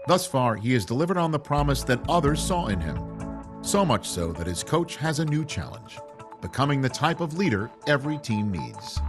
Thus far, he has delivered on the promise that others saw in him. So much so that his coach has a new challenge: becoming the type of leader every team needs.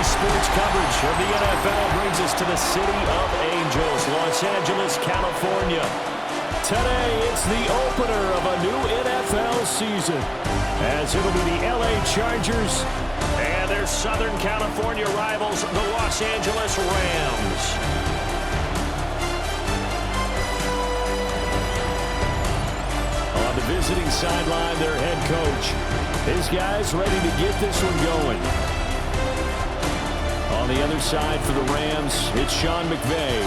Sports coverage of the NFL brings us to the City of Angels, Los Angeles, California. Today, it's the opener of a new NFL season, as it'll be the LA Chargers and their Southern California rivals, the Los Angeles Rams. On the visiting sideline, their head coach. His guys ready to get this one going. On the other side for the Rams, it's Sean McVay.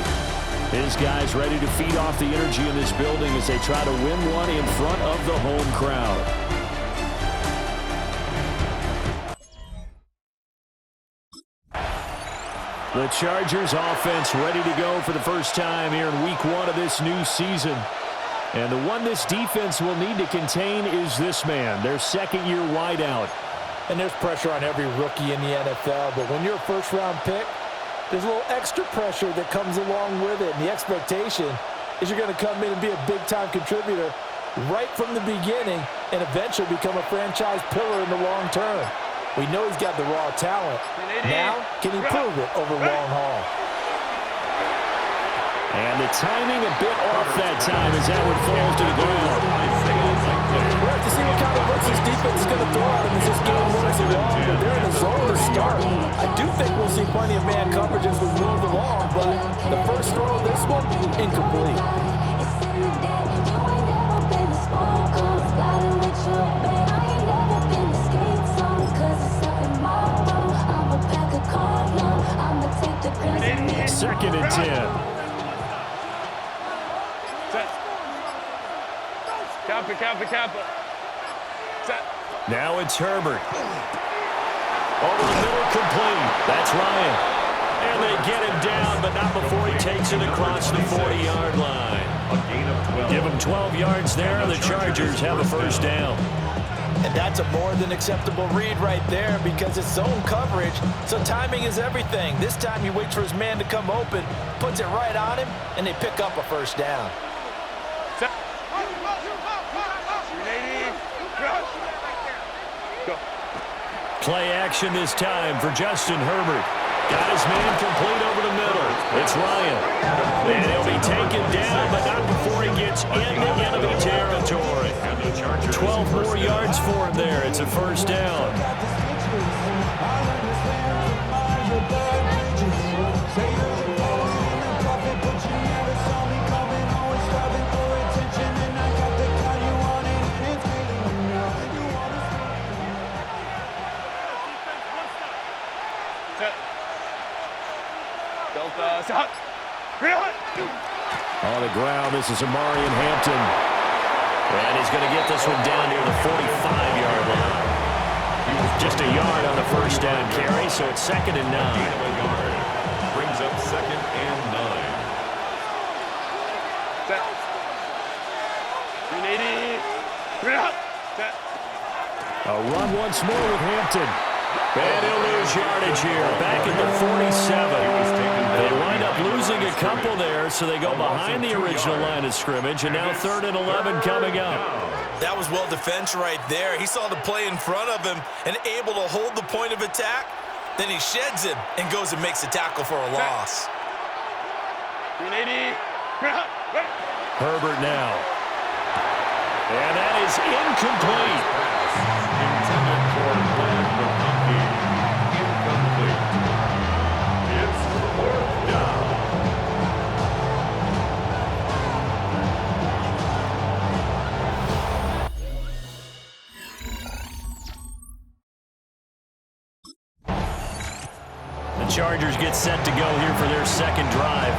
His guys ready to feed off the energy in this building as they try to win one in front of the home crowd. The Chargers offense ready to go for the first time here in week one of this new season. And the one this defense will need to contain is this man, their second-year wideout. And there's pressure on every rookie in the NFL, but when you're a first-round pick, there's a little extra pressure that comes along with it. And the expectation is you're going to come in and be a big-time contributor right from the beginning and eventually become a franchise pillar in the long term. We know he's got the raw talent. Now, can he prove it over long haul? And the timing a bit off that time as that one falls to the ground. We'll have to see what kind of looks this defense is going to throw at him as this game moves along. But they're in a zone to start. I do think we'll see plenty of man coverage as we move along, but the first throw of this one, incomplete. Second and 10. Kappa. Set. Now it's Herbert. Over the middle, complete. That's Ryan. And they get him down, but not before he takes it across the 40-yard line. Give him 12 yards there, and the Chargers have a first down. And that's a more than acceptable read right there because it's zone coverage, so timing is everything. This time he waits for his man to come open, puts it right on him, and they pick up a first down. Play action this time for Justin Herbert. Got his man complete over the middle. It's Ryan. And he'll be taken down, but not before he gets into enemy territory. 12 more yards for him there. It's a first down. On the ground, this is Amarian Hampton. And he's going to get this one down near the 45-yard line. Just a yard on the first down carry, so it's second and 9. Brings up second and 9. Set. 380. Set. A run once more with Hampton. And he'll lose yardage here. Back at the 47. They wind up losing a couple there, so they go behind the original line of scrimmage, and now 3rd and 11 coming up. That was well defense right there. He saw the play in front of him and able to hold the point of attack. Then he sheds it and goes and makes a tackle for a loss. 380. Herbert now. And that is incomplete. Intended for Glenn McConkey. Incomplete. It's 4th down. The Chargers get set to go here for their second drive.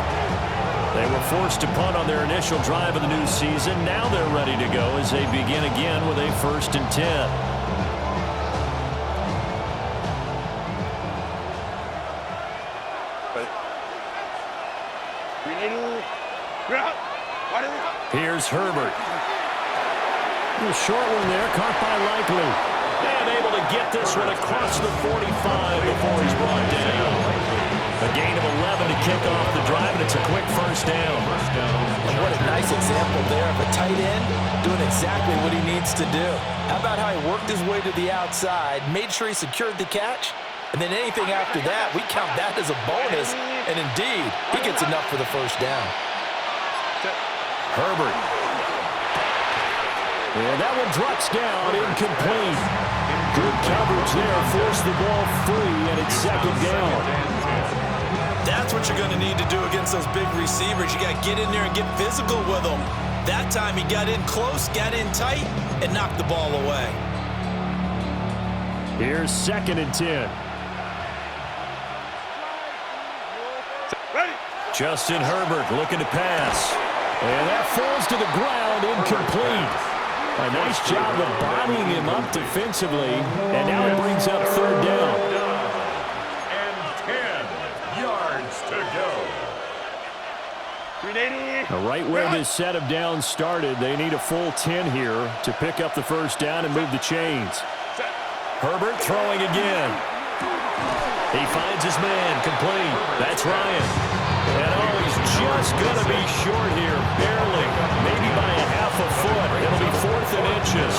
They were forced to punt on their initial drive of the new season. Now they're ready to go as they begin again with a 1st and 10. Here's Herbert. A short one there, caught by Likely. And able to get this one across the 45 before he's brought down. A gain of 11 to kick off the drive, and it's a quick first down. And what a nice example there of a tight end doing exactly what he needs to do. How about how he worked his way to the outside, made sure he secured the catch, and then anything after that, we count that as a bonus. And indeed, he gets enough for the first down. Herbert. And that one drops down, incomplete. Good coverage there, forced the ball free, and it's second down. That's what you're going to need to do against those big receivers. You got to get in there and get physical with them. That time he got in close, got in tight, and knocked the ball away. Here's 2nd and 10. Justin Herbert looking to pass. And that falls to the ground, incomplete. A nice job of bodying him up defensively. And now it brings up 3rd down. And 10 yards to go. 380. Right where this set of downs started, they need a full 10 here to pick up the first down and move the chains. Herbert throwing again. He finds his man, complete. That's Ryan. And he's just going to be short here, barely, maybe by a half a foot. It'll be 4th and inches.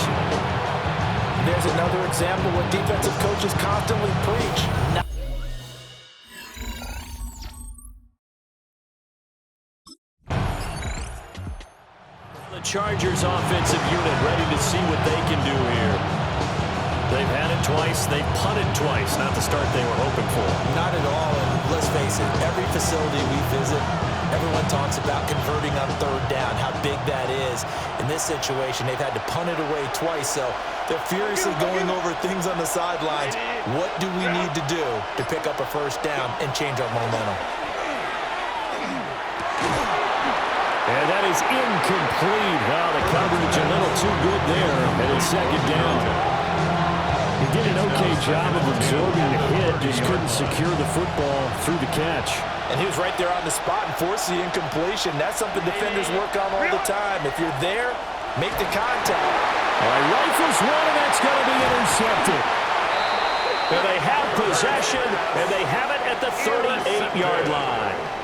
There's another example what defensive coaches constantly preach. The Chargers offensive unit ready to see what they can do here. They've had it twice. They've punted twice. Not the start they were hoping for. Not at all. And let's face it, every facility we visit, everyone talks about converting on third down, how big that is. In this situation, they've had to punt it away twice, so they're furiously going over things on the sidelines. What do we need to do to pick up a first down and change our momentum? And that is incomplete. Wow, the coverage a little too good there. And it's second down. He did an okay job of absorbing the hit, just couldn't secure the football through the catch. And he was right there on the spot and forced the incompletion. That's something defenders work on all the time. If you're there, make the contact. All right, rifles one, and that's going to be intercepted. And they have possession, and they have it at the 38-yard line.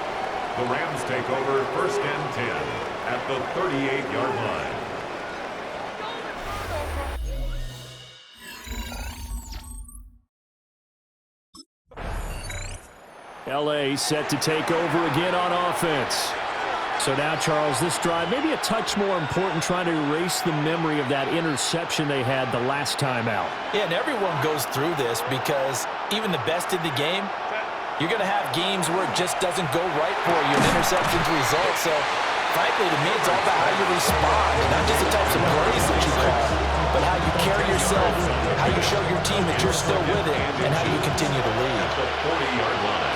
The Rams take over 1st and 10 at the 38-yard line. L.A. set to take over again on offense. So now, Charles, this drive maybe a touch more important, trying to erase the memory of that interception they had the last time out. Yeah, and everyone goes through this because even the best in the game, you're going to have games where it just doesn't go right for you, and interceptions result. So, frankly, to me, it's all about how you respond, not just the types of plays that you call, but how you carry yourself, how you show your team that you're still with it, and how you continue to lead. The 40-yard line.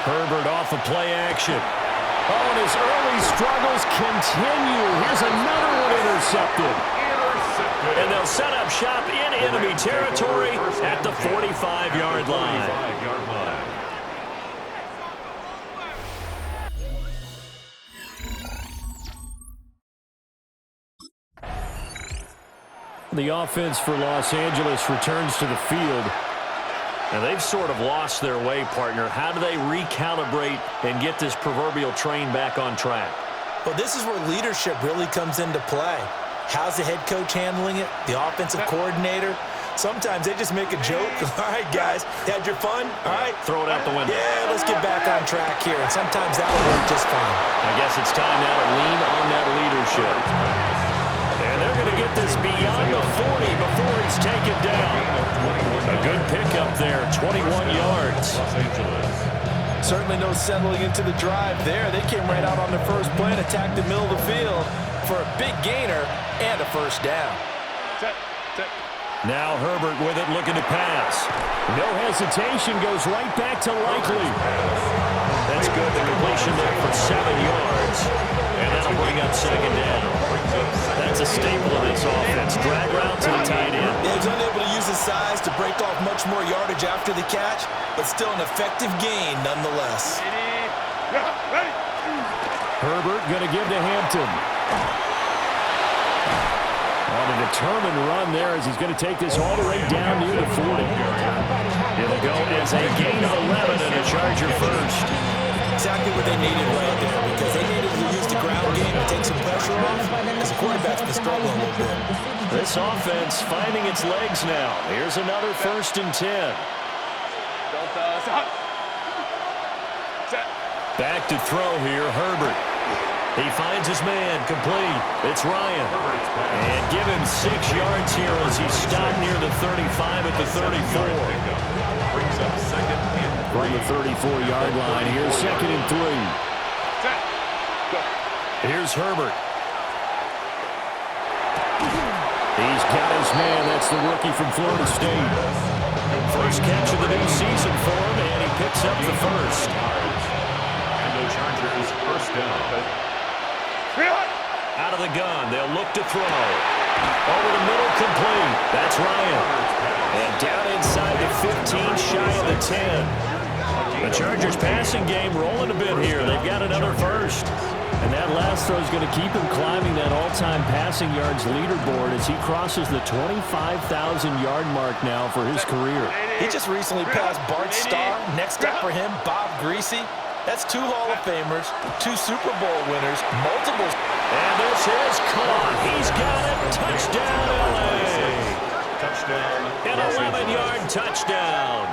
Herbert off of play action. Oh, and his early struggles continue. Here's another one intercepted. And they'll set up shop in enemy territory at the 45-yard line. The offense for Los Angeles returns to the field. Now, they've sort of lost their way, partner. How do they recalibrate and get this proverbial train back on track? Well, this is where leadership really comes into play. How's the head coach handling it? The offensive coordinator? Sometimes they just make a joke. All right, guys, had your fun? All right. Throw it out the window. Yeah, let's get back on track here. And sometimes that will work just fine. I guess it's time now to lean on that leadership. And they're going to get this beyond the 40 before he's taken down. A good pickup there, 21 yards. Certainly no settling into the drive there. They came right out on the first play and attacked the middle of the field for a big gainer and a first down. Now Herbert with it, looking to pass. No hesitation, goes right back to Likely. That's good, the completion there for 7 yards. And that'll bring up second down. That's a staple of this offense. Drag route to the tight end. Yeah, he's unable to use his size to break off much more yardage after the catch, but still an effective gain nonetheless. Herbert going to give to Hampton. On a determined run there as he's going to take this all the way down near the 40. It'll go as a gain of 11 and a Charger first. Exactly what they needed right there, because they needed to use the ground game to take some pressure off, because the quarterback's been struggling a little bit. This offense finding its legs now. Here's another 1st and 10. Back to throw here, Herbert. He finds his man, complete. It's Ryan. And give him 6 yards here as he's stopped near the 35 at the 34. Brings up 2nd and 3. From the 34-yard line, here's 2nd and 3. Here's Herbert. He's got his man. That's the rookie from Florida State. First catch of the new season for him, and he picks up the first. And the Chargers first down. Out of the gun, they'll look to throw. Over the middle, complete. That's Ryan. And down inside the 15, shy of the 10. The Chargers passing game rolling a bit here. They've got another first. And that last throw is going to keep him climbing that all-time passing yards leaderboard as he crosses the 25,000-yard mark now for his career. He just recently passed Bart Starr. Next up for him, Bob Greasy. That's 2 Hall of Famers, 2 Super Bowl winners, multiple. And this is caught. He's got it. Touchdown, L.A. Touchdown. An 11-yard touchdown.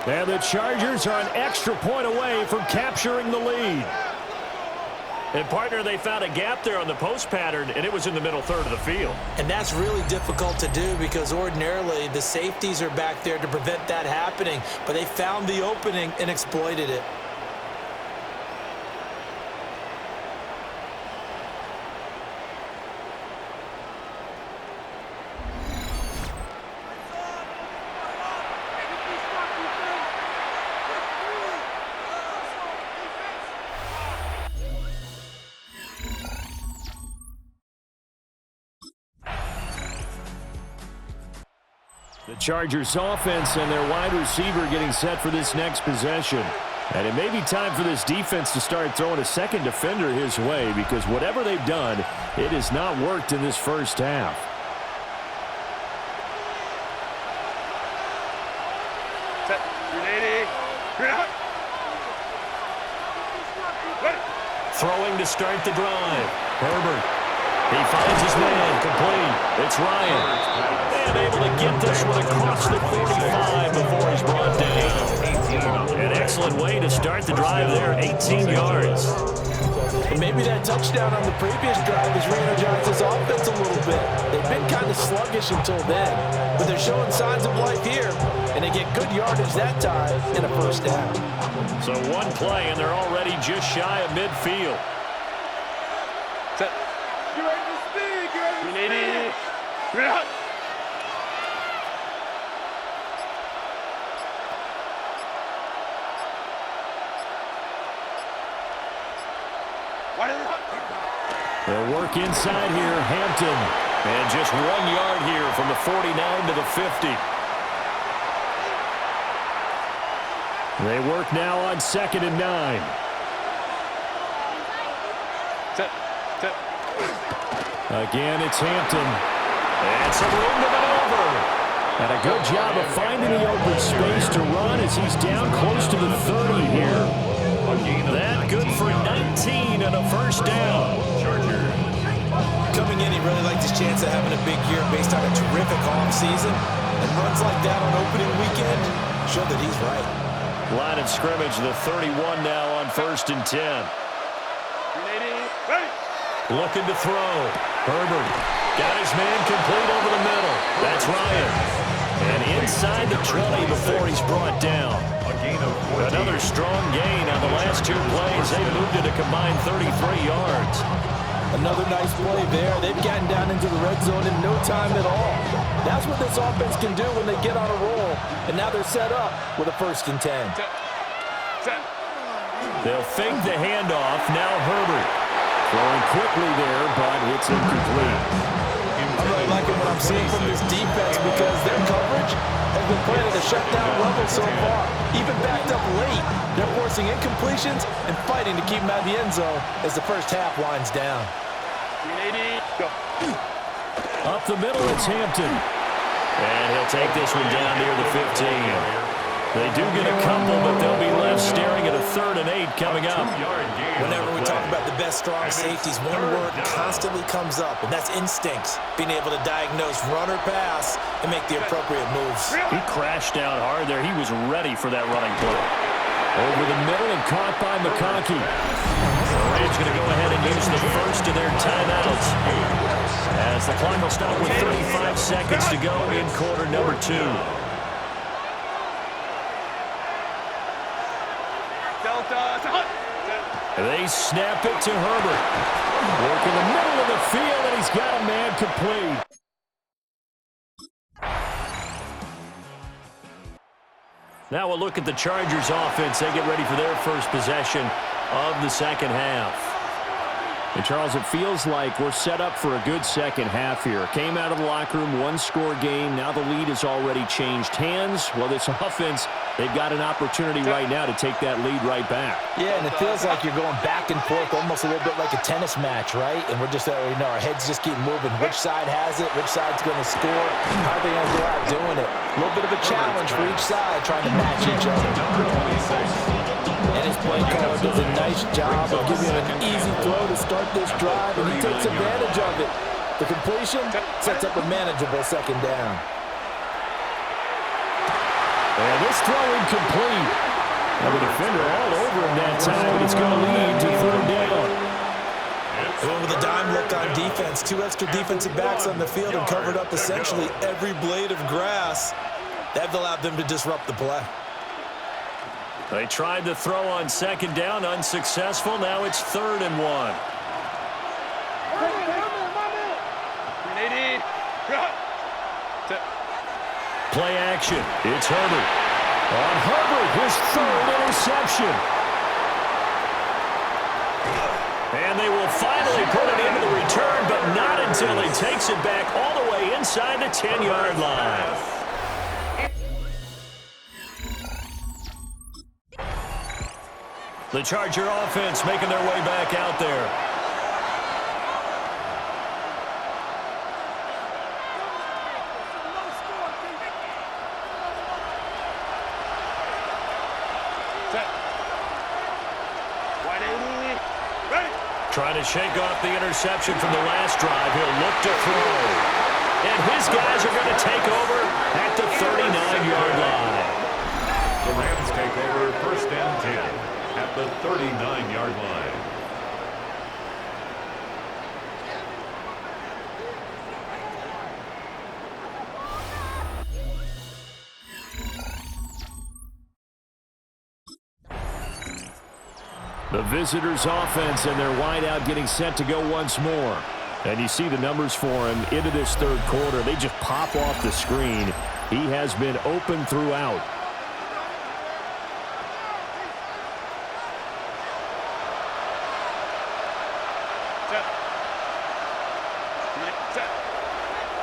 And the Chargers are an extra point away from capturing the lead. And, partner, they found a gap there on the post pattern, and it was in the middle third of the field. And that's really difficult to do because ordinarily the safeties are back there to prevent that happening. But they found the opening and exploited it. The Chargers offense and their wide receiver getting set for this next possession. And it may be time for this defense to start throwing a second defender his way because whatever they've done, it has not worked in this first half. Throwing to start the drive. Herbert. He finds his man. Complete. It's Ryan. And able to get this one across the 45 before he's brought down. An excellent way to start the drive there. 18 yards. And maybe that touchdown on the previous drive has re-energized this offense a little bit. They've been kind of sluggish until then, but they're showing signs of life here, and they get good yardage that time in a first down. So one play, and they're already just shy of midfield. Set. Get ready to speed. Get ready to speed. Get out. They'll work inside here, Hampton. And just 1 yard here from the 49 to the 50. They work now on 2nd and 9. Set. Set. Again, it's Hampton. And some room to maneuver. And a good job of finding the open space to run as he's down close to the 30 here. That good for 19 and a first down. Coming in, he really liked his chance of having a big year based on a terrific offseason. And runs like that on opening weekend show that he's right. Line of scrimmage, the 31 now on 1st and 10. Looking to throw. Herbert got his man complete over the middle. That's Ryan. And inside the 20 before he's brought down. Another strong gain on the last 2 plays. They moved it a combined 33 yards. Another nice play there. They've gotten down into the red zone in no time at all. That's what this offense can do when they get on a roll. And now they're set up with a 1st and 10. They'll fake the handoff. Now Herbert. Throwing quickly there, but it's incomplete. I'm really liking what I'm seeing from this defense because their coverage has been playing at a shutdown level so far. Even backed up late, they're forcing incompletions and fighting to keep them out of the end zone as the first half winds down. Up the middle, it's Hampton. And he'll take this one down near the 15. They do get a couple, but they'll be left staring at a 3rd and 8 coming up. Whenever we talk about the best strong safeties, one word constantly comes up, and that's instincts. Being able to diagnose run or pass and make the appropriate moves. He crashed down hard there. He was ready for that running play. Over the middle and caught by McConkey. The Rams going to go ahead and use the first of their timeouts. As the clock will stop with 35 seconds to go in quarter number 2. They snap it to Herbert. Work in the middle of the field, and he's got a man complete. Now we'll look at the Chargers offense. They get ready for their first possession of the second half. And Charles, it feels like we're set up for a good second half here. Came out of the locker room, 1-score game. Now the lead has already changed hands. Well, this offense, they've got an opportunity right now to take that lead right back. Yeah, and it feels like you're going back and forth almost a little bit like a tennis match, right? And we're just, our heads just keep moving. Which side has it? Which side's going to score? How are they going to go out doing it? A little bit of a challenge for each side trying to match each other. And his play caller does a nice job of giving him an easy throw to start this drive, and he takes advantage of it. The completion sets up a manageable second down. And this throw incomplete. And the defender all over him that time, but it's going to lead to 3rd down. 2 extra defensive backs on the field and covered up essentially every blade of grass. That allowed them to disrupt the play. They tried to throw on second down, unsuccessful. Now it's 3rd and 1. Play action. It's Herbert. On Herbert, his 3rd interception. And they will finally put it into the return, but not until he takes it back all the way inside the 10-yard line. The Charger offense making their way back out there. Trying to shake off the interception from the last drive. He'll look to throw. And his guys are going to take over at the 39-yard line. The Rams take over 1st and 10 at the 39-yard line. The visitors' offense and their wideout getting set to go once more. And you see the numbers for him into this 3rd quarter. They just pop off the screen. He has been open throughout.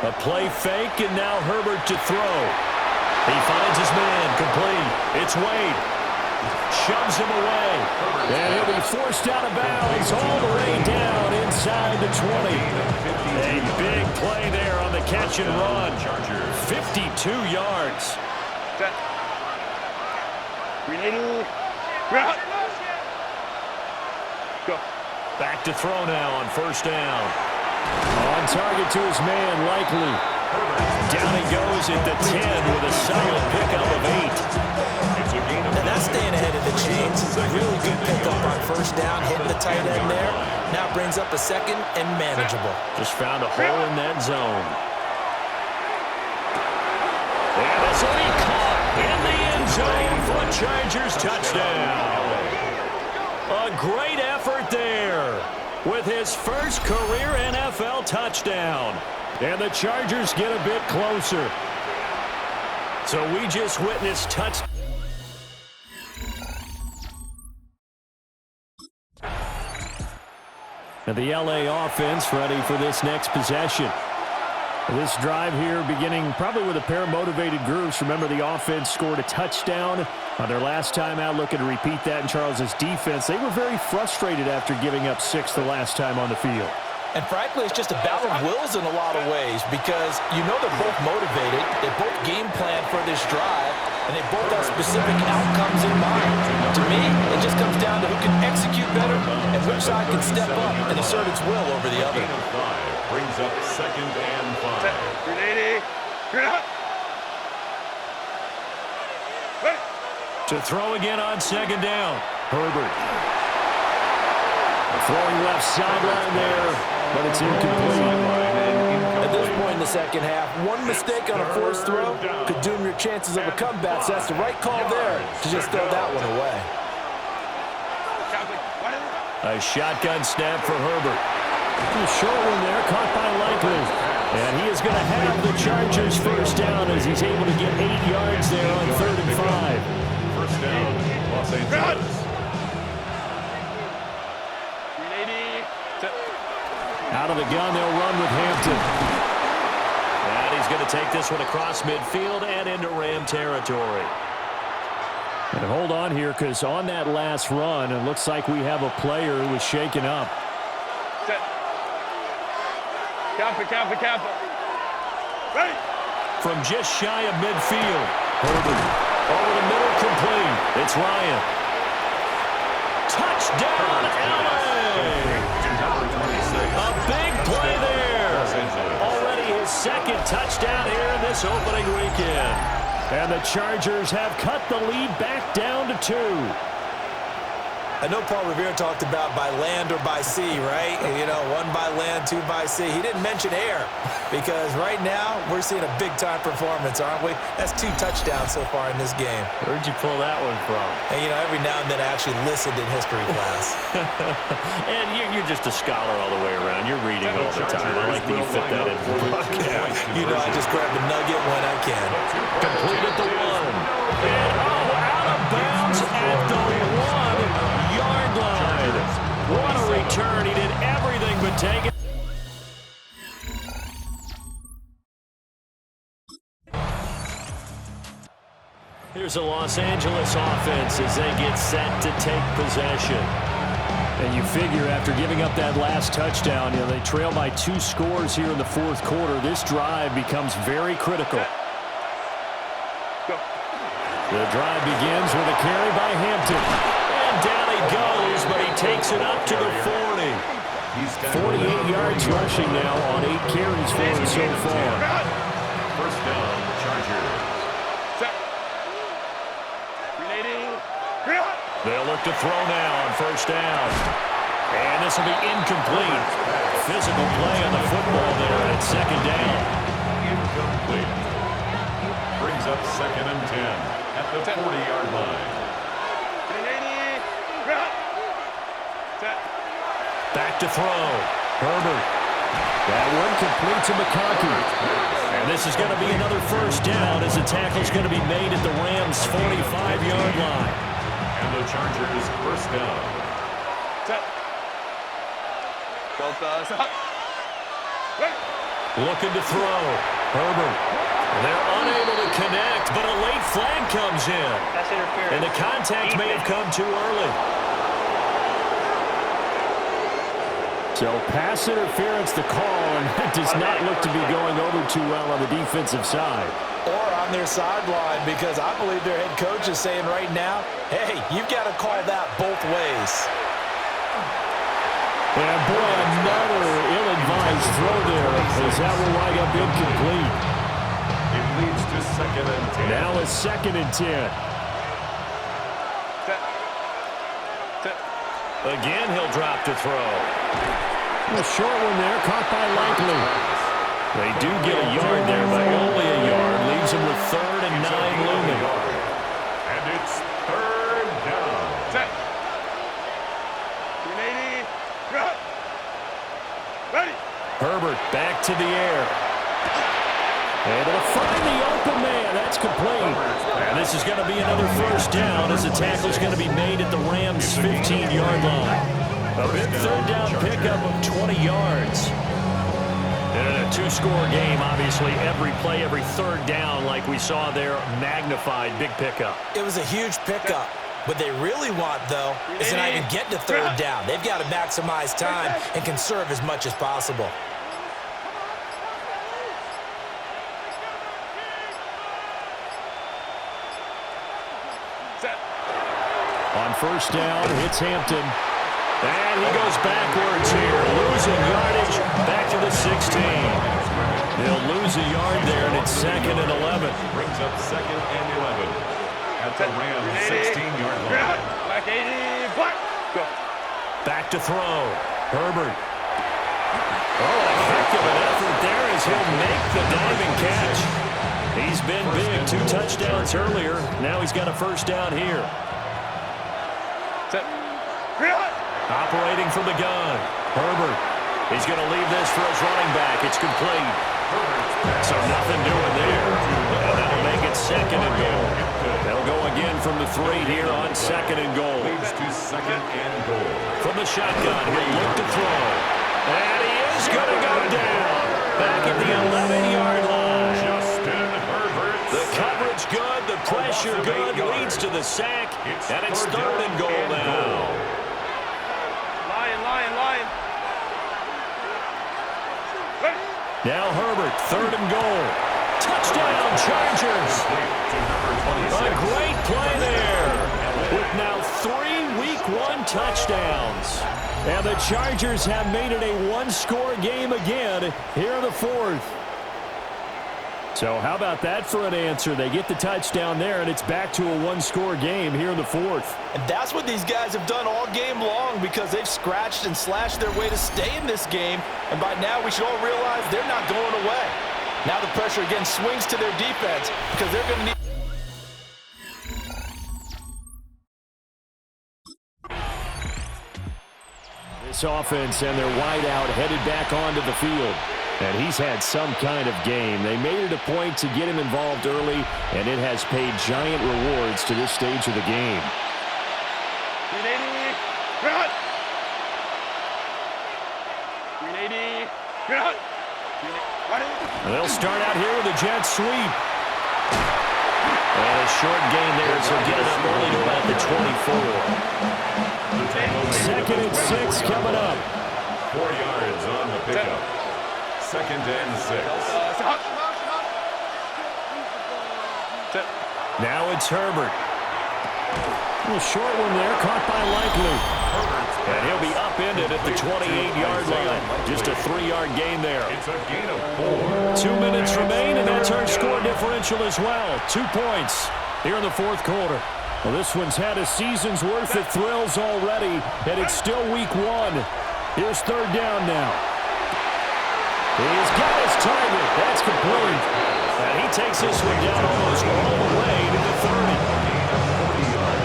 A play fake, and now Herbert to throw. He finds his man, complete. It's Wade. Shoves him away. And he'll be forced out of bounds all the way down inside the 20. A big play there on the catch and run. 52 yards. Go. Back to throw now on 1st down. On target to his man, Likely. Down he goes at the 10 with a solid pickup of 8. And that's staying ahead of the chains. Really good pickup on 1st down, hitting the tight end there. Now brings up a 2nd and manageable. Just found a hole in that zone. And this will be caught in the end zone for a Chargers touchdown. A great effort there with his first career NFL touchdown. And the Chargers get a bit closer. So we just witnessed touchdown. And the LA offense ready for this next possession. This drive here beginning probably with a pair of motivated groups. Remember, the offense scored a touchdown on their last time out. Looking to repeat that in Charles' defense. They were very frustrated after giving up 6 the last time on the field. And frankly, it's just a battle of wills in a lot of ways because you know they're both motivated. They both game plan for this drive, and they both have specific outcomes in mind. To me, it just comes down to who can execute better and which side can step up and assert its will over the other. Brings up 2nd and 5. 380. To throw again on 2nd down. Herbert. Throwing left sideline there, but it's incomplete. At this point in the 2nd half, one mistake on a forced throw could doom your chances of a comeback. So that's the right call there to just throw that one away. A shotgun snap for Herbert. A short one there, caught by Likely. And he is going to have the Chargers 1st down as he's able to get 8 yards there on 3rd and 5. 1st down, Los Angeles. Out of the gun, they'll run with Hampton. And he's going to take this one across midfield and into Ram territory. And hold on here, because on that last run, it looks like we have a player who was shaken up. Kappa. Right. From just shy of midfield, Herbert over the middle, complete. It's Ryan. Touchdown, LA! A big play there. Already his 2nd touchdown here in this opening weekend. And the Chargers have cut the lead back down to 2. I know Paul Revere talked about by land or by sea, right? You know, 1 by land, 2 by sea. He didn't mention air because right now we're seeing a big-time performance, aren't we? That's 2 touchdowns so far in this game. Where'd you pull that one from? And, you know, every now and then I actually listened in history class. And you're just a scholar all the way around. You're reading all the time. I like that you fit that in the podcast. You know, I just grab a nugget when I can. Complete at the 1. And, out of bounds at the 1-yard line. What a return. He did everything but take it. Here's a Los Angeles offense as they get set to take possession. And you figure after giving up that last touchdown, you know, they trail by 2 scores here in the 4th quarter. This drive becomes very critical. The drive begins with a carry by Hampton. And down he goes, but he takes it up to the 40. 48 yards rushing now on 8 carries for him so far. First down, Chargers. They'll look to throw now on first down. And this will be incomplete. Physical play on the football there at 2nd down. Incomplete. Brings up 2nd and 10 at the 40-yard line. Back to throw. Herbert. That one complete to McConkey. And this is going to be another first down as the tackle's going to be made at the Rams' 45-yard line. And the Chargers first down. Looking to throw. Herbert. They're unable to connect, but a late flag comes in. That's interference. And the contact may have come too early. So pass interference the call, and that does not look to be going over too well on the defensive side. Or on their sideline, because I believe their head coach is saying right now, hey, you've got to call that both ways. And boy, another ill-advised throw there, as that will wind up incomplete. It leads to 2nd and 10. Now a 2nd and 10. Again, he'll drop to throw. A short one there, caught by Likely. They do get a yard there, but only a yard. Leaves them with 3rd and 9 looming. And it's 3rd down. Herbert back to the air. Able to find the open man. That's complete. And this is going to be another first down as the tackle's going to be made at the Rams' 15-yard line. A big 3rd down pickup of 20 yards. And in a 2-score game, obviously, every play, every 3rd down, like we saw there, magnified, big pickup. It was a huge pickup. What they really want, though, is to not even get to 3rd down. They've got to maximize time and conserve as much as possible. On first down, it's Hampton. And he goes backwards here, losing yardage back to the 16. They'll lose a yard there, and it's 2nd and 11. Brings up 2nd and 11 at the Rams' 16-yard line. Back to throw. Herbert. Oh, a heck of an effort there as he'll make the diving catch. He's been big, 2 touchdowns earlier. Now he's got a first down here. Operating from the gun. Herbert. He's going to leave this for his running back. It's complete. So nothing doing there. And that'll make it 2nd and goal. They'll go again from the 3 here on 2nd and goal. Leads to 2nd and goal. From the shotgun, he'll look to throw. And he is going to go down. Back at the 11-yard line. Justin Herbert. The coverage good, the pressure good, leads to the sack. And it's 3rd and goal now. Lion. Now Herbert, 3rd and goal. Touchdown, Chargers. A great play there. With now 3 Week 1 touchdowns. And the Chargers have made it a 1-score game again here in the 4th. So how about that for an answer? They get the touchdown there, and it's back to a one-score game here in the fourth. And that's what these guys have done all game long because they've scratched and slashed their way to stay in this game. And by now we should all realize they're not going away. Now the pressure again swings to their defense because they're going to need... This offense and their wideout headed back onto the field. And he's had some kind of game. They made it a point to get him involved early, and it has paid giant rewards to this stage of the game. They'll start out here with a jet sweep. And a short gain there, so get it up only to about the 24. Second and 6 coming up. 4 yards on the pickup. Second and 6. Now it's Herbert. A little short one there, caught by Likely. And he'll be upended at the 28-yard line. Just a 3-yard gain there. It's a gain of 4. 2 minutes remain, and that's our score differential as well. 2 points here in the fourth quarter. Well, this one's had a season's worth of thrills already, and it's still week 1. Here's third down now. He's got his target. That's complete. And he takes this one down almost all the way to the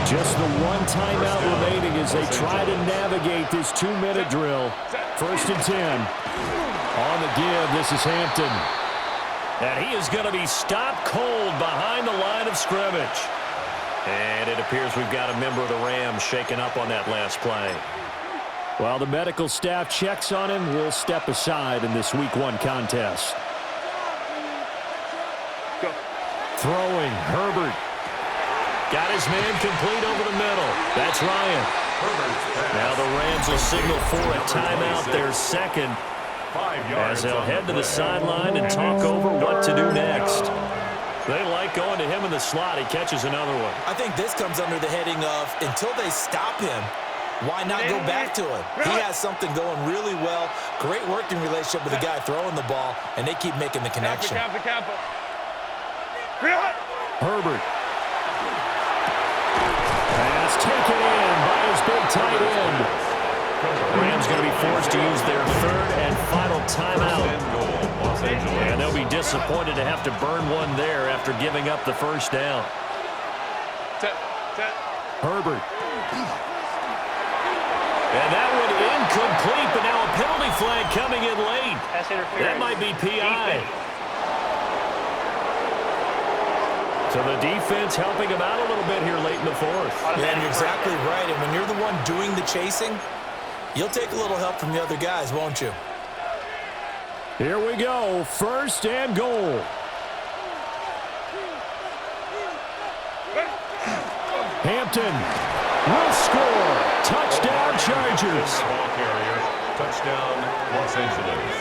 30. Just the one timeout remaining as they try to navigate this 2-minute drill. First and 10. On the give, this is Hampton. And he is going to be stopped cold behind the line of scrimmage. And it appears we've got a member of the Rams shaken up on that last play. While the medical staff checks on him, we'll step aside in this week 1 contest. Go. Throwing, Herbert. Got his man complete over the middle. That's Ryan. Now the Rams will signal for a timeout, their second, as they'll head to the sideline and talk over what to do next. They like going to him in the slot. He catches another one. I think this comes under the heading of until they stop him, why not go back to him? He has something going really well. Great working relationship with the guy throwing the ball, and they keep making the connection. Herbert. Pass taken in by his big tight end. Rams going to be forced to use their third and final timeout. And they'll be disappointed to have to burn one there after giving up the first down. Herbert. And that one incomplete, but now a penalty flag coming in late. That might be PI. So the defense helping him out a little bit here late in the fourth. Yeah, and you're exactly right. And when you're the one doing the chasing, you'll take a little help from the other guys, won't you? Here we go. First and goal. Hampton will score. Touchdown, Chargers. Ball carrier. Touchdown, Los Angeles.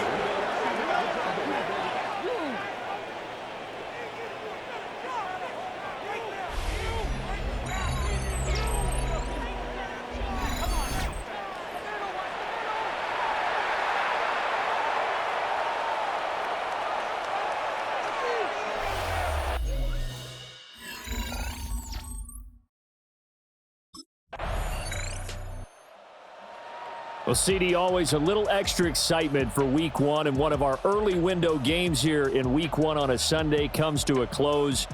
Well, CD, always a little extra excitement for week 1, and one of our early window games here in week 1 on a Sunday comes to a close.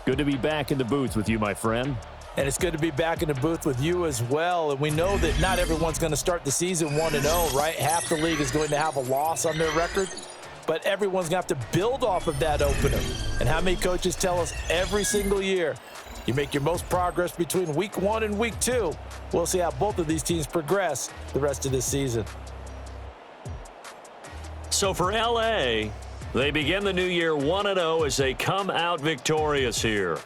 Good to be back in the booth with you, my friend. And it's good to be back in the booth with you as well. And we know that not everyone's going to start the season 1-0, right? Half the league is going to have a loss on their record. But everyone's going to have to build off of that opener. And how many coaches tell us every single year, you make your most progress between week 1 and week 2. We'll see how both of these teams progress the rest of this season. So for LA, they begin the new year 1-0 as they come out victorious here.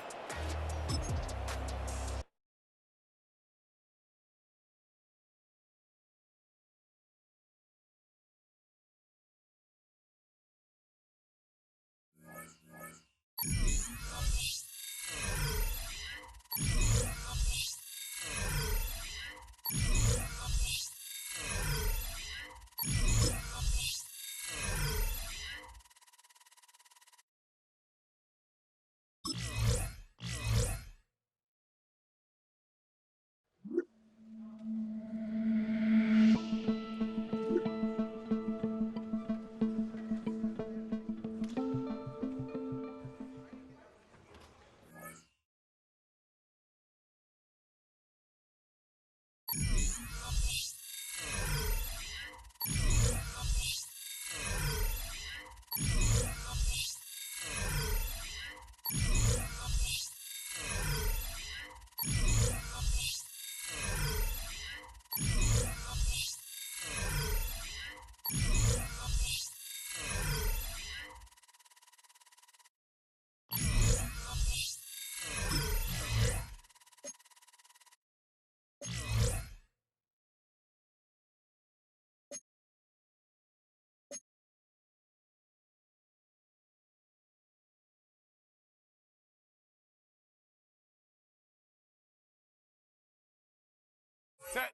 Set.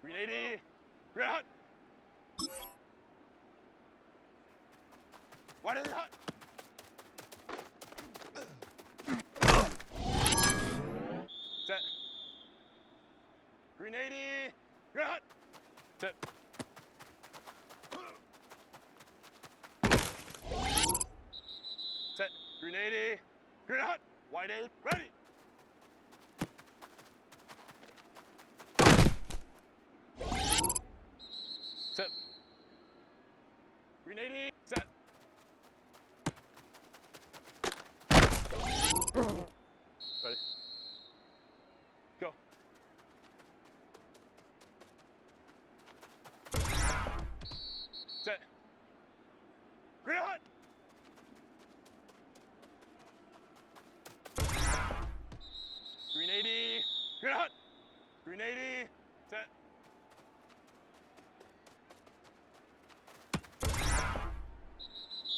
Green 80. Green hot. Wide is hot. Set. Green 80. Green hot. Set. Set. Green 80. Green hot. Wide 8. Ready. Set. Green 80. Set. Ready. Go. Set. Green hot. Green 80. Green hot. Green 80. Set.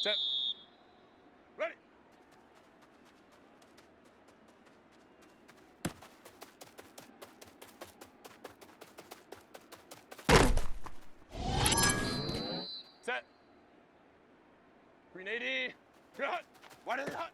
Set. Ready. Set. Green 80. Green hot. Wide is hot.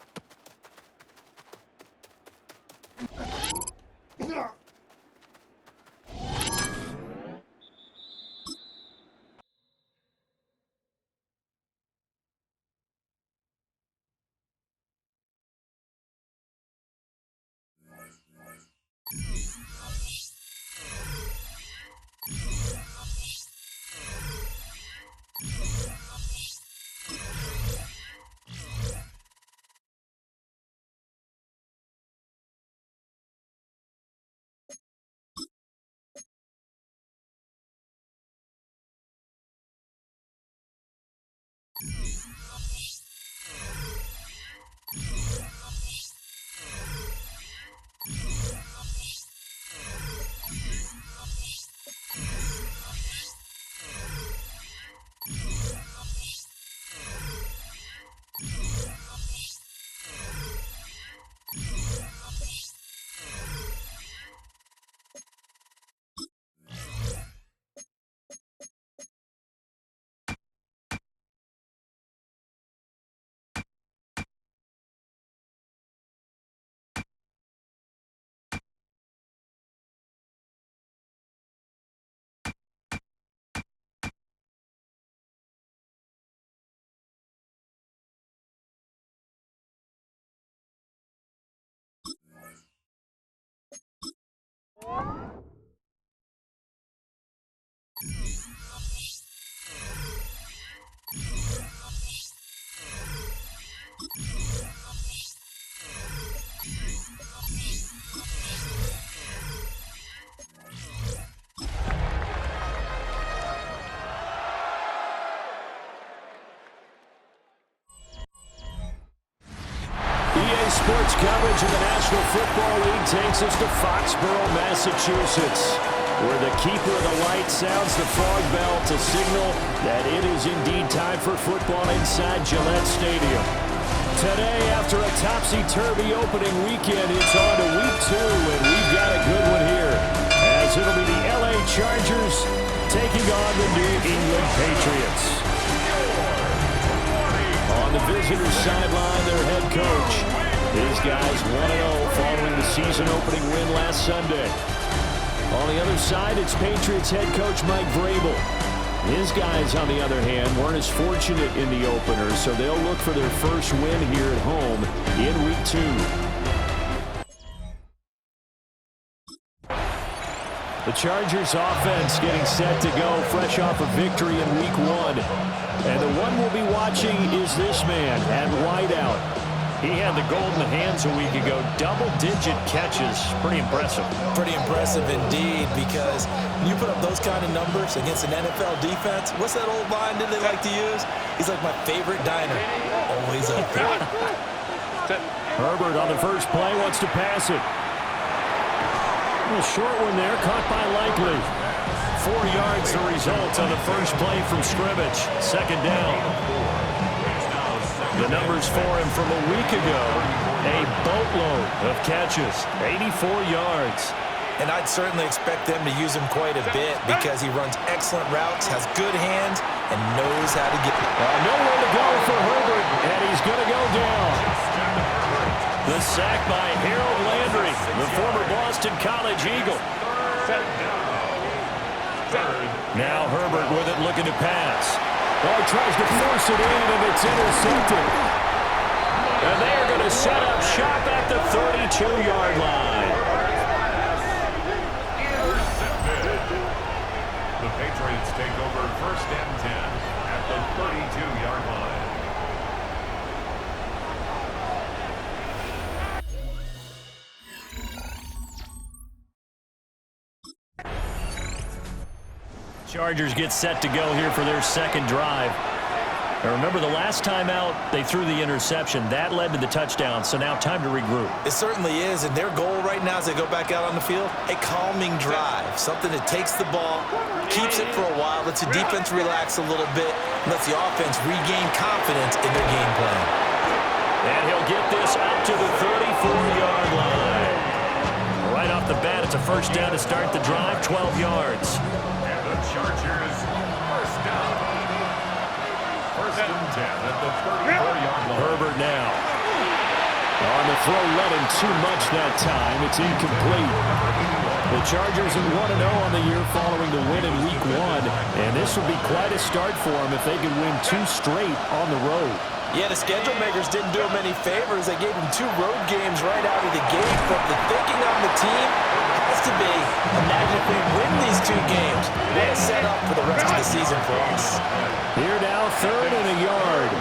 Sports coverage of the National Football League takes us to Foxborough, Massachusetts, where the keeper of the light sounds the frog bell to signal that it is indeed time for football inside Gillette Stadium. Today, after a topsy-turvy opening weekend, it's on to week 2, and we've got a good one here, as it'll be the LA Chargers taking on the New England Patriots. On the visitors' sideline, their head coach. His guys 1-0 following the season-opening win last Sunday. On the other side, it's Patriots head coach Mike Vrabel. His guys, on the other hand, weren't as fortunate in the opener, so they'll look for their first win here at home in Week 2. The Chargers offense getting set to go fresh off a victory in Week 1. And the one we'll be watching is this man at wideout. He had the goal in the hands a week ago. Double-digit catches. Pretty impressive. Pretty impressive indeed, because when you put up those kind of numbers against an NFL defense, what's that old line that they like to use? He's like my favorite diner. Always up there. Herbert on the first play wants to pass it. A short one there, caught by Likely. 4 yards the result on the first play from scrimmage. Second down. The numbers for him from a week ago, a boatload of catches, 84 yards. And I'd certainly expect them to use him quite a bit because he runs excellent routes, has good hands, and knows how to get. Nowhere to go for Herbert, and he's going to go down. The sack by Harold Landry, the former Boston College Eagle. Now Herbert with it, looking to pass. Oh, he tries to force it in, and it's intercepted. And they are going to set up shop at the 32-yard line. The Patriots take over 1st and 10 at the 32-yard line. Chargers get set to go here for their second drive. Now remember, the last time out, they threw the interception. That led to the touchdown, so now time to regroup. It certainly is, and their goal right now as they go back out on the field, a calming drive, something that takes the ball, keeps it for a while, lets the defense relax a little bit, and lets the offense regain confidence in their game plan. And he'll get this up to the 34-yard line. Right off the bat, it's a first down to start the drive, 12 yards. And the Chargers first down. 1st and 10 at the 34-yard line. Herbert now. On the throw, let him too much that time. It's incomplete. The Chargers at 1-0 on the year following the win in Week 1. And this would be quite a start for them if they could win 2 straight on the road. Yeah, the schedule makers didn't do him any favors. They gave him 2 road games right out of the gate. But the thinking on the team has to be, imagine if we win these 2 games. What a setup for the rest of the season for us. Here now, 3rd and a yard.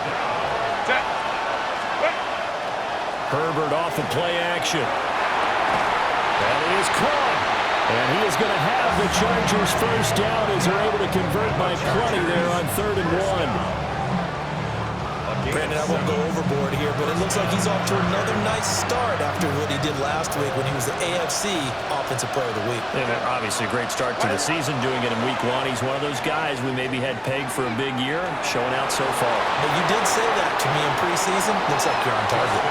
Herbert off the play action. That is caught. And he is going to have the Chargers first down as they're able to convert by plenty there on 3rd and 1. Brandon, I won't go overboard here, but it looks like he's off to another nice start after what he did last week when he was the AFC Offensive Player of the Week. And obviously a great start to the season, doing it in Week 1. He's one of those guys we maybe had pegged for a big year, showing out so far. But you did say that to me in preseason. Looks like you're on target.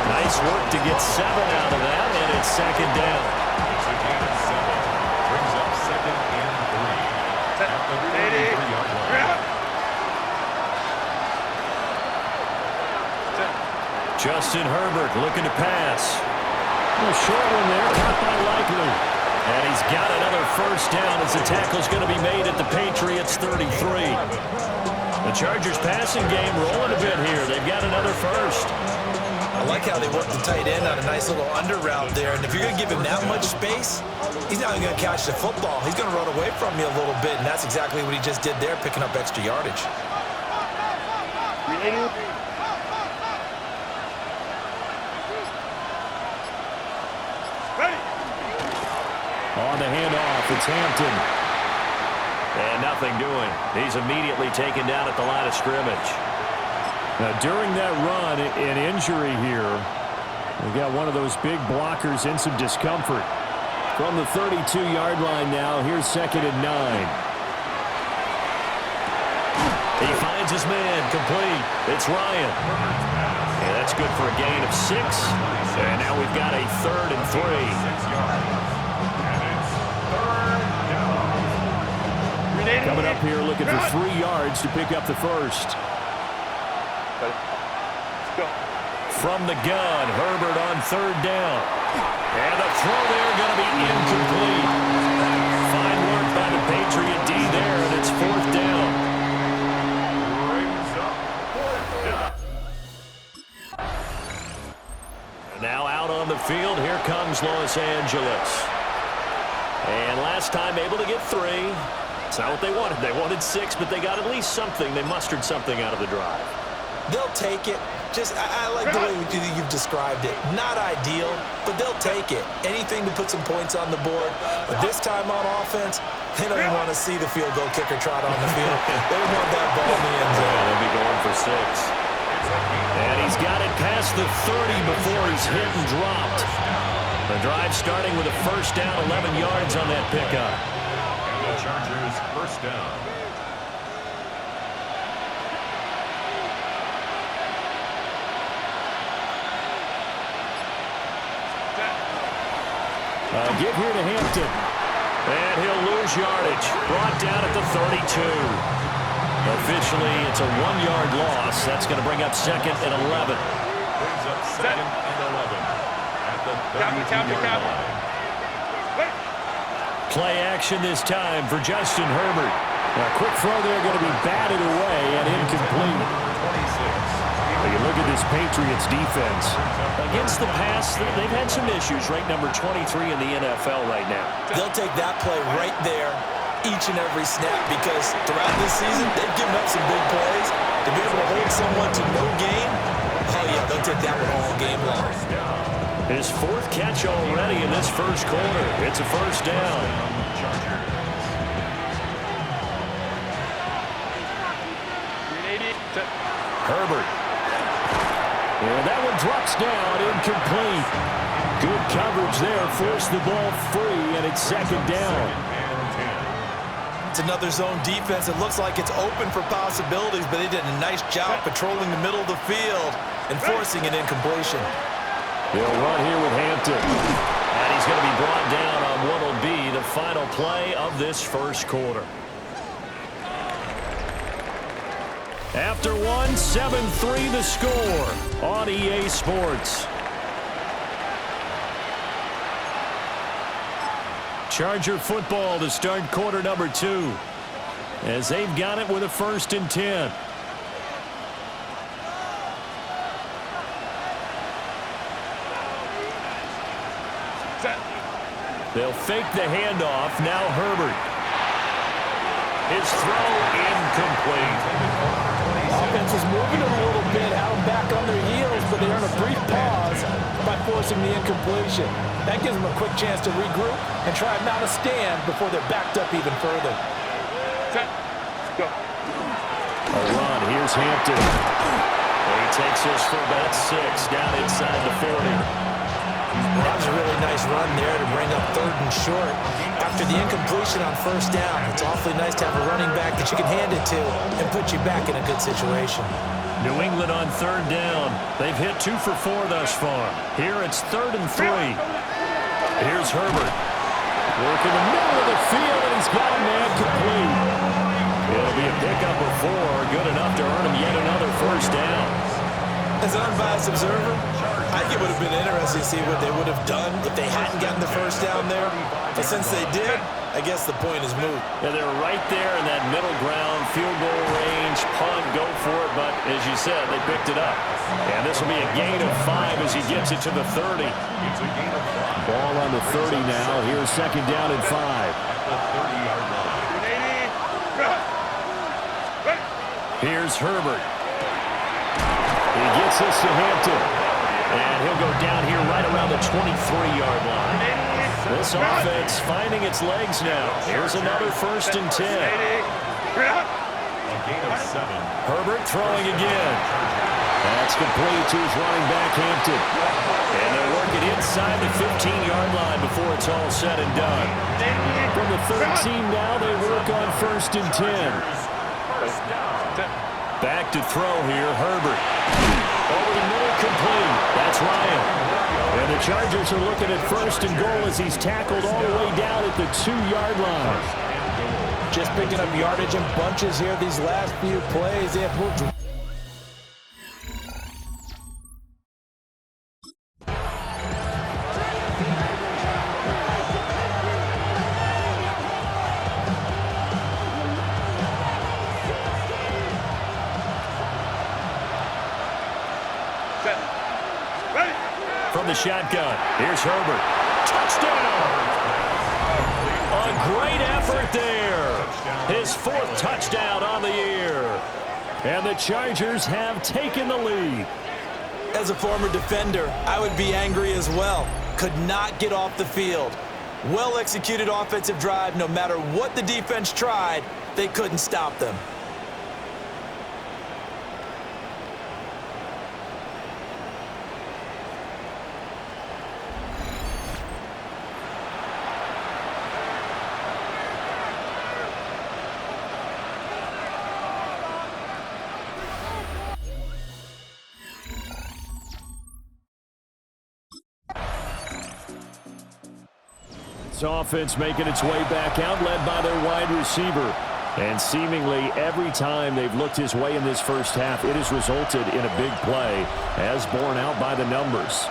Nice work to get 7 out of that, and it's 2nd down. It's a gain of 7. Brings up 2nd and 3 at the 33-yard line. Justin Herbert looking to pass. A short one there, caught by Likely. And he's got another first down as the tackle's going to be made at the Patriots 33. The Chargers passing game rolling a bit here. They've got another first. I like how they work the tight end on a nice little under route there. And if you're going to give him that much space, he's not even going to catch the football. He's going to run away from you a little bit, and that's exactly what he just did there, picking up extra yardage. On the handoff, it's Hampton. And nothing doing. He's immediately taken down at the line of scrimmage. Now, during that run, an injury here. We've got one of those big blockers in some discomfort. From the 32-yard line now, here's 2nd and 9. He finds his man, complete. It's Ryan. And that's good for a gain of 6. And now we've got a 3rd and 3. 6 yards. Coming up here looking for 3 yards to pick up the first. From the gun, Herbert on 3rd down. And the throw there going to be incomplete. Fine work by the Patriot D there, and it's 4th down. Now out on the field, here comes Los Angeles. And last time able to get 3. It's not what they wanted. They wanted 6, but they got at least something. They mustered something out of the drive. They'll take it. I like the way you've described it. Not ideal, but they'll take it. Anything to put some points on the board. But this time on offense, they don't even want to see the field goal kicker trot on the field. They want that ball in the end zone. They'll be going for 6. And he's got it past the 30 before he's hit and dropped. The drive starting with a first down, 11 yards on that pickup. The Chargers first down. Give here to Hampton. And he'll lose yardage. Brought down at the 32. Officially, it's a 1-yard loss. That's going to bring up 2nd and 11. Brings up 2nd and 11 at the 32-yard line. Play action this time for Justin Herbert. A quick throw there going to be batted away and incomplete. You look at this Patriots defense. Against the pass, they've had some issues. Ranked number 23 in the NFL right now. They'll take that play right there each and every snap because throughout this season, they've given up some big plays. To be able to hold someone to no gain, oh yeah, they'll take that one all game long. His 4th catch already in this first quarter. It's a first down. Herbert. And that one drops down, incomplete. Good coverage there, forced the ball free, and it's 2nd down. It's another zone defense. It looks like it's open for possibilities, but they did a nice job patrolling the middle of the field and forcing an incompletion. They'll run here with Hampton. And he's going to be brought down on what will be the final play of this first quarter. After one, 7-3 the score on EA Sports. Charger football to start quarter number 2. As they've got it with a 1st and 10. They'll fake the handoff. Now Herbert. His throw incomplete. Offense is moving a little bit, out and back on their heels, but they earn a brief pause by forcing the incompletion. That gives them a quick chance to regroup and try and mount a stand before they're backed up even further. Set. Go. A run. Here's Hampton. He takes this for about 6 down inside the 40. That was a really nice run there to bring up 3rd and short. After the incompletion on 1st down, it's awfully nice to have a running back that you can hand it to and put you back in a good situation. New England on 3rd down. They've hit 2 for 4 thus far. Here it's 3rd and 3. Here's Herbert. Working the middle of the field, and he's got a man complete. It'll be a pickup of 4, good enough to earn him yet another 1st down. As an unbiased observer, I think it would have been interesting to see what they would have done if they hadn't gotten the 1st down there. But since they did, I guess the point is moot. Yeah, they're right there in that middle ground, field goal range, punt, go for it. But as you said, they picked it up. And this will be a gain of 5 as he gets it to the 30. It's a gain of 5. Ball on the 30 now. Here's 2nd down and 5. At the 30-yard line. Here's Herbert. He gets this to Hampton. And he'll go down here right around the 23-yard line. This offense finding its legs now. Here's another 1st and 10. A gain of 7. Herbert throwing again. That's complete to his running back, Hampton. And they'll work it inside the 15-yard line before it's all said and done. From the 13 now, they work on 1st and 10. Back to throw here, Herbert. Over the middle, complete. That's Ryan. And the Chargers are looking at 1st and goal as he's tackled all the way down at the 2-yard line. Just picking up yardage in bunches here these last few plays. They have moved. From the shotgun, here's Herbert. Touchdown! A great effort there. His 4th touchdown on the year. And the Chargers have taken the lead. As a former defender, I would be angry as well. Could not get off the field. Well-executed offensive drive. No matter what the defense tried, they couldn't stop them. This offense making its way back out, led by their wide receiver. And seemingly every time they've looked his way in this first half, it has resulted in a big play, as borne out by the numbers.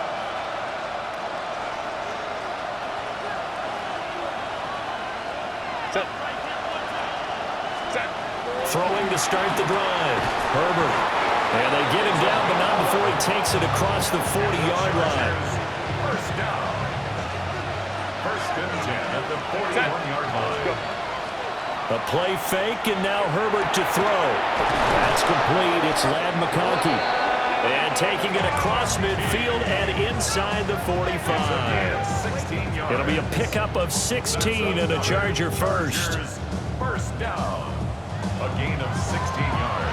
Throwing to start the drive. Herbert. And they get him down, but not before he takes it across the 40-yard line. First down. First and 10 at the 41-yard line. A play fake, and now Herbert to throw. That's complete. It's Ladd McConkey. And taking it across midfield and inside the 45. It'll be a pickup of 16 and a Charger first. First down. A gain of 16 yards.